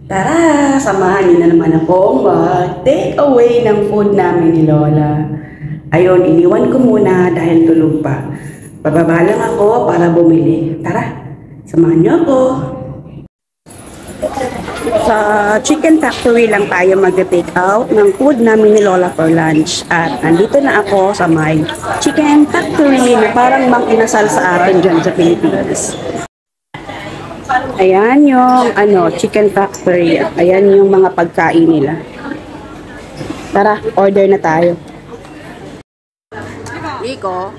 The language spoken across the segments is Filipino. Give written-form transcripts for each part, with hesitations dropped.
Tara, samahan niyo na naman akong mag-take away ng food namin ni Lola. Ayun, iniwan ko muna dahil tulog pa. Bababa lang ako para bumili. Tara, samahan niyo ako. Sa Chicken Factory lang tayo mag-take out ng food namin ni Lola for lunch. At andito na ako sa may Chicken Factory na parang mang inasal sa atin dyan sa Philippines. Ayan yung Chicken Factory. Ayan yung mga pagkain nila. Tara, order na tayo. Iko,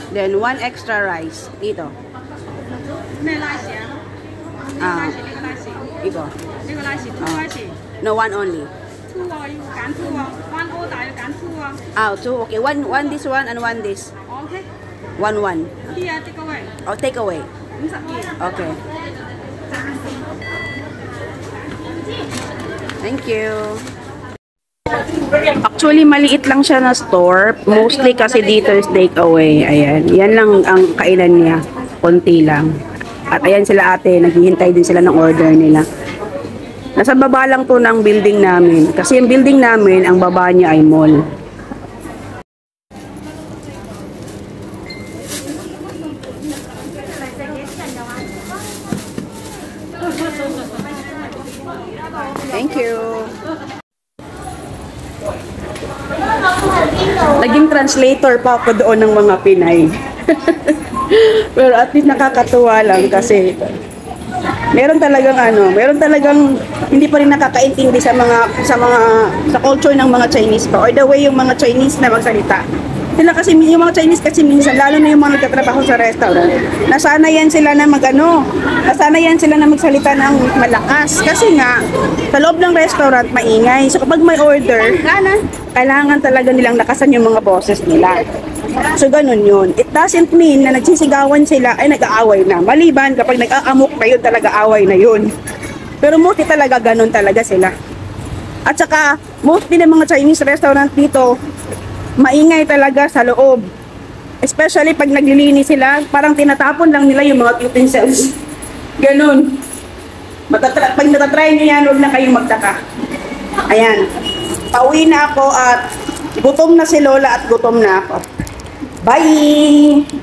then 1 extra rice. Dito. Iko. No, 1 only. 2, okay. One this one and one this. Okay. 1. Here, take away. Oh, take away. Okay. Thank you. Actually, maliit lang siya na store. Mostly kasi dito is take away. Ayan. Yan lang ang kainan niya. Konti lang. At ayan sila ate. Naghihintay din sila ng order nila. Nasa baba lang to ng building namin. Kasi yung building namin, ang baba niya ay mall. Thank you. Naging translator pa ako doon ng mga Pinay. Pero at least nakakatuwa lang kasi meron talagang hindi pa rin nakakaintindi sa culture ng mga Chinese pa or the way yung mga Chinese na magsalita. Sila kasi yung mga Chinese kasi minsan lalo na yung mga nagtatrabaho sa restaurant. Nasanayan sila na magsalita ng malakas kasi nga sa loob ng restaurant maingay. So kapag may order, kailangan talaga nilang lakasan yung mga boses nila. So ganun yun. It doesn't mean na nagsisigawan sila ay nag-aaway na. Maliban kapag nag-aamok na yun, talaga away na yun. Pero mostly talaga ganun talaga sila. At saka mostly ng mga Chinese restaurant dito, maingay talaga sa loob. Especially pag naglilinis sila, parang tinatapon lang nila yung mga utensils. Ganun. Pag natatry nyo yan, huwag na kayong magtaka. Ayan. Pauwi na ako at gutom na si Lola at gutom na ako. Bye!